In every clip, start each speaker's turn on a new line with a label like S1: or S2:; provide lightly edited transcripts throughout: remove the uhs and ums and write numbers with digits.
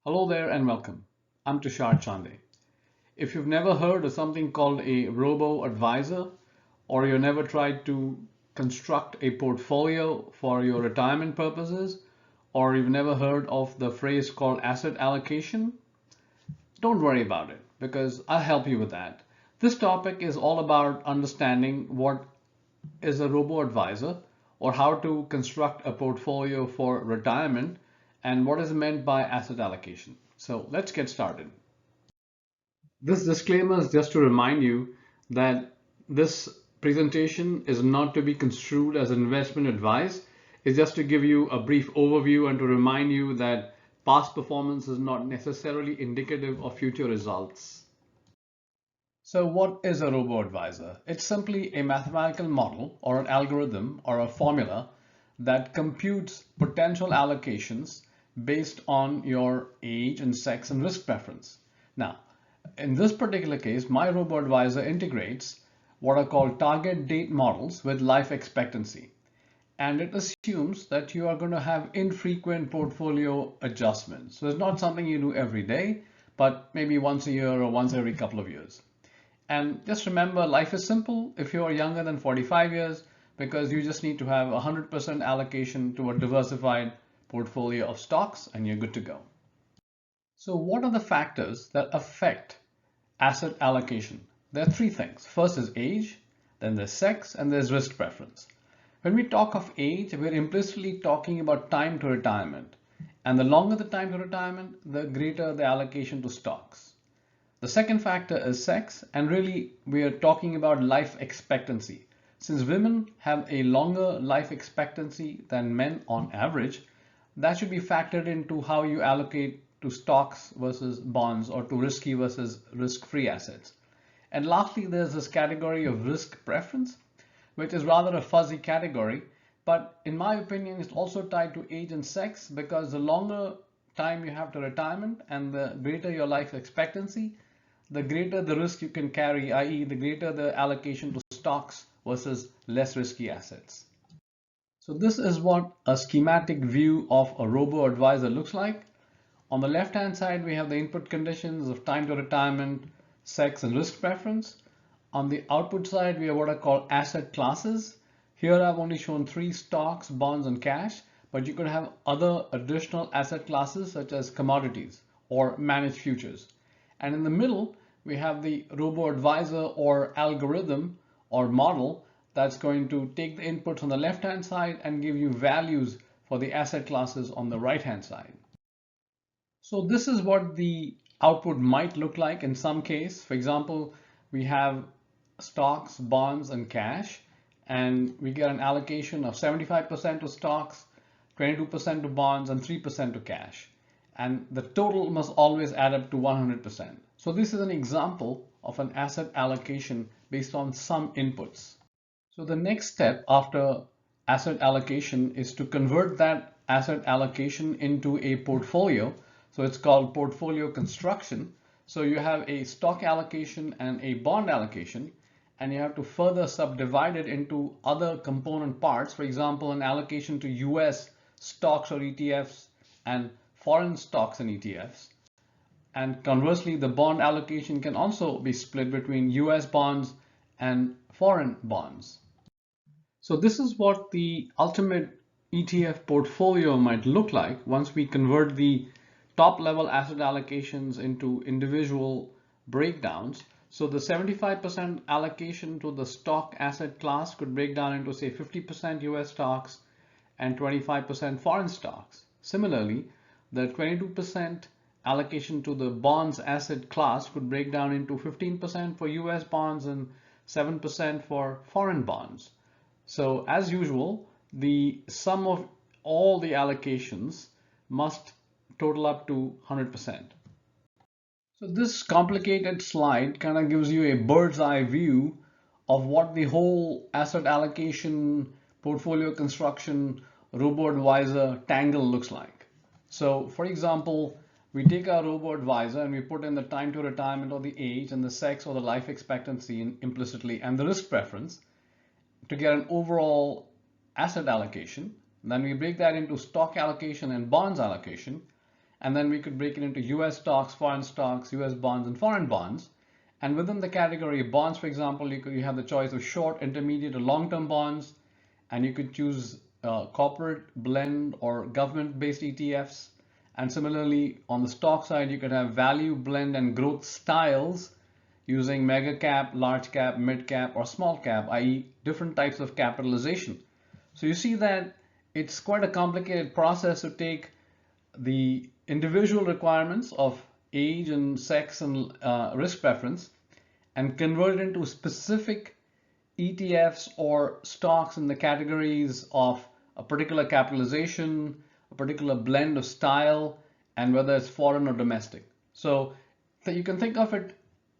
S1: Hello there and welcome. I'm Tushar Chande. If you've never heard of something called a robo-advisor, or you've never tried to construct a portfolio for your retirement purposes, or you've never heard of the phrase called asset allocation, don't worry about it because I'll help you with that. This topic is all about understanding what is a robo-advisor or how to construct a portfolio for retirement and what is meant by asset allocation. So let's get started. This disclaimer is just to remind you that this presentation is not to be construed as investment advice. It's just to give you a brief overview and to remind you that past performance is not necessarily indicative of future results. So what is a robo-advisor? It's simply a mathematical model or an algorithm or a formula that computes potential allocations based on your age and sex and risk preference. Now, in this particular case, my robo-advisor integrates what are called target date models with life expectancy. And it assumes that you are going to have infrequent portfolio adjustments. So it's not something you do every day, but maybe once a year or once every couple of years. And just remember, life is simple if you are younger than 45 years because you just need to have 100% allocation to a diversified portfolio of stocks and you're good to go. So what are the factors that affect asset allocation? There are three things. First is age, then there's sex, and there's risk preference. When we talk of age, we're implicitly talking about time to retirement. And the longer the time to retirement, the greater the allocation to stocks. The second factor is sex, and really we are talking about life expectancy. Since women have a longer life expectancy than men on average, that should be factored into how you allocate to stocks versus bonds or to risky versus risk-free assets. And lastly, there's this category of risk preference, which is rather a fuzzy category, but in my opinion, it's also tied to age and sex because the longer time you have to retirement and the greater your life expectancy, the greater the risk you can carry, i.e. the greater the allocation to stocks versus less risky assets. So this is what a schematic view of a robo-advisor looks like. On the left-hand side, we have the input conditions of time to retirement, sex, and risk preference. On the output side, we have what are called asset classes. Here I've only shown three: stocks, bonds, and cash, but you could have other additional asset classes such as commodities or managed futures. And in the middle, we have the robo-advisor or algorithm or model that's going to take the inputs on the left-hand side and give you values for the asset classes on the right-hand side. So this is what the output might look like in some case. For example, we have stocks, bonds, and cash, and we get an allocation of 75% to stocks, 22% to bonds, and 3% to cash. And the total must always add up to 100%. So this is an example of an asset allocation based on some inputs. So the next step after asset allocation is to convert that asset allocation into a portfolio. So it's called portfolio construction. So you have a stock allocation and a bond allocation, and you have to further subdivide it into other component parts. For example, an allocation to US stocks or ETFs and foreign stocks and ETFs. And conversely, the bond allocation can also be split between US bonds and foreign bonds. So this is what the ultimate ETF portfolio might look like once we convert the top level asset allocations into individual breakdowns. So the 75% allocation to the stock asset class could break down into say 50% US stocks and 25% foreign stocks. Similarly, the 22% allocation to the bonds asset class could break down into 15% for US bonds and 7% for foreign bonds. So as usual, the sum of all the allocations must total up to 100%. So this complicated slide kind of gives you a bird's eye view of what the whole asset allocation, portfolio construction, robo-advisor tangle looks like. So for example, we take our robo-advisor and we put in the time to retirement or the age and the sex or the life expectancy implicitly and the risk preference to get an overall asset allocation. Then we break that into stock allocation and bonds allocation. And then we could break it into US stocks, US bonds, and foreign bonds. And within the category of bonds, for example, you have the choice of short, intermediate, or long-term bonds. And you could choose corporate, blend, or government-based ETFs. And similarly, on the stock side, you could have value, blend, and growth styles using mega cap, large cap, mid cap, or small cap, i.e. different types of capitalization. So you see that it's quite a complicated process to take the individual requirements of age and sex and risk preference and convert it into specific ETFs or stocks in the categories of a particular capitalization, a particular blend of style, and whether it's foreign or domestic. So you can think of it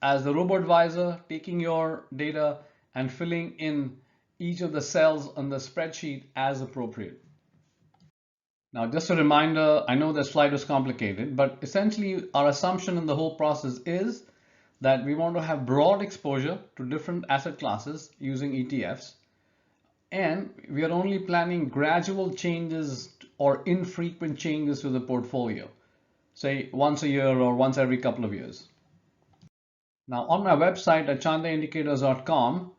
S1: as the robo-advisor taking your data and filling in each of the cells on the spreadsheet as appropriate. Now, just a reminder, I know the slide was complicated, but essentially our assumption in the whole process is that we want to have broad exposure to different asset classes using ETFs, and we are only planning gradual changes or infrequent changes to the portfolio, say once a year or once every couple of years. Now, on my website at chandeindicators.com,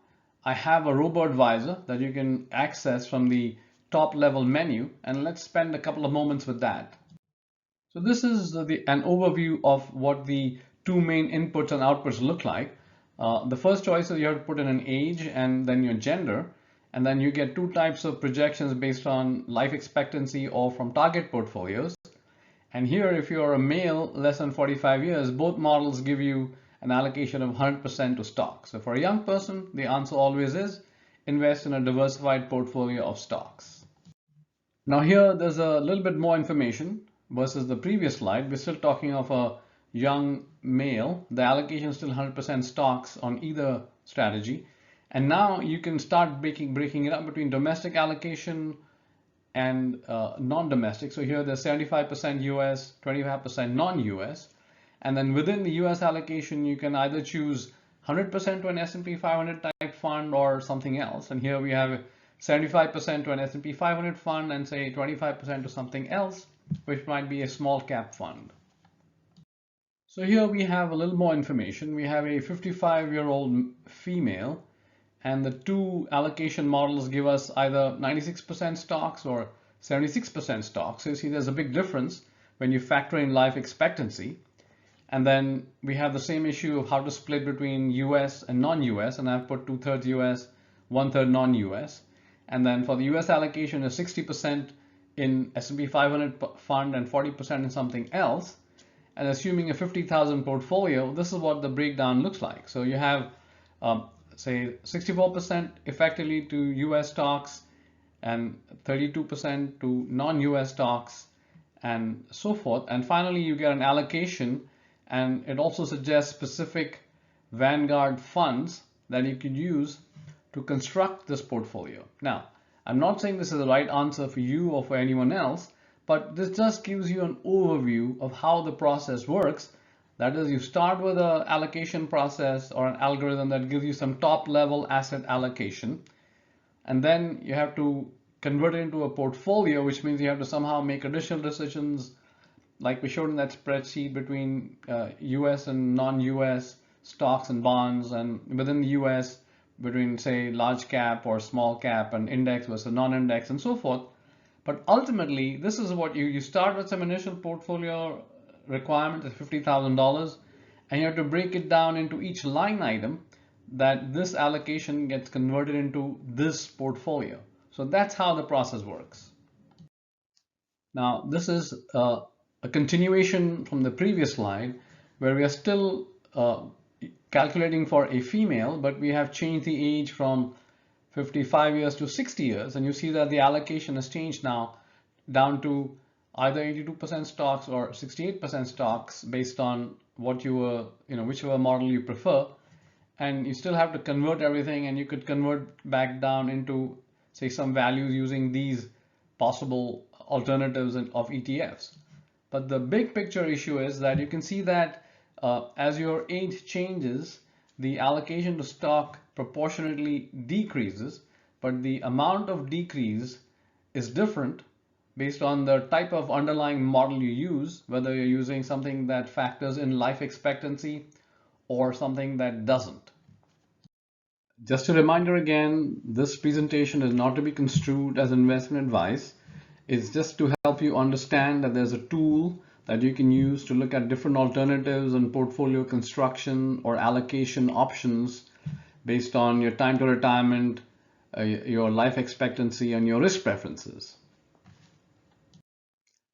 S1: I have a robo-advisor that you can access from the top level menu, and let's spend a couple of moments with that. So this is an overview of what the two main inputs and outputs look like. The first choice is you have to put in an age and then your gender, and then you get two types of projections based on life expectancy or from target portfolios. And here, if you're a male less than 45 years, both models give you an allocation of 100% to stocks. So for a young person, the answer always is invest in a diversified portfolio of stocks. Now here, there's a little bit more information versus the previous slide. We're still talking of a young male. The allocation is still 100% stocks on either strategy. And now you can start breaking it up between domestic allocation and non-domestic. So here there's 75% US, 25% non-US. And then within the US allocation, you can either choose 100% to an S&P 500 type fund or something else. And here we have 75% to an S&P 500 fund and say 25% to something else, which might be a small cap fund. So here we have a little more information. We have a 55-year-old female, and the two allocation models give us either 96% stocks or 76% stocks. So you see there's a big difference when you factor in life expectancy. And then we have the same issue of how to split between US and non-US, and I've put 2/3 US, 1/3 non-US. And then for the US allocation is 60% in S&P 500 fund and 40% in something else. And assuming a 50,000 portfolio, this is what the breakdown looks like. So you have say 64% effectively to US stocks and 32% to non-US stocks and so forth. And finally, you get an allocation, and it also suggests specific Vanguard funds that you could use to construct this portfolio. Now, I'm not saying this is the right answer for you or for anyone else, but this just gives you an overview of how the process works. That is, you start with an allocation process or an algorithm that gives you some top level asset allocation, and then you have to convert it into a portfolio, which means you have to somehow make additional decisions like we showed in that spreadsheet between US and non-US stocks and bonds, and within the US between say large cap or small cap and index versus non-index and so forth. But ultimately, this is what you start with some initial portfolio requirement of $50,000, and you have to break it down into each line item that this allocation gets converted into this portfolio. So that's how the process works. Now, this is a continuation from the previous slide where we are still calculating for a female, but we have changed the age from 55 years to 60 years, and you see that the allocation has changed now down to either 82% stocks or 68% stocks based on what you were, whichever model you prefer. And you still have to convert everything, and you could convert back down into say some values using these possible alternatives of ETFs. But the big picture issue is that you can see that as your age changes, the allocation to stock proportionately decreases, but the amount of decrease is different based on the type of underlying model you use, whether you're using something that factors in life expectancy or something that doesn't. Just a reminder again, this presentation is not to be construed as investment advice. It's just to help you understand that there's a tool that you can use to look at different alternatives and portfolio construction or allocation options based on your time to retirement, your life expectancy, and your risk preferences.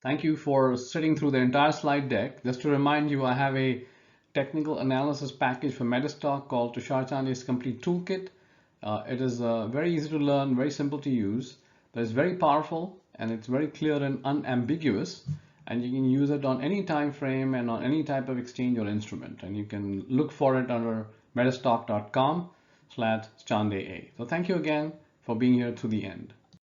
S1: Thank you for sitting through the entire slide deck. Just to remind you, I have a technical analysis package for Metastock called Tushar Chande's Complete Toolkit. It is very easy to learn, very simple to use, but it's very powerful and it's very clear and unambiguous, and you can use it on any time frame and on any type of exchange or instrument, and you can look for it under metastock.com/Chande. So thank you again for being here to the end.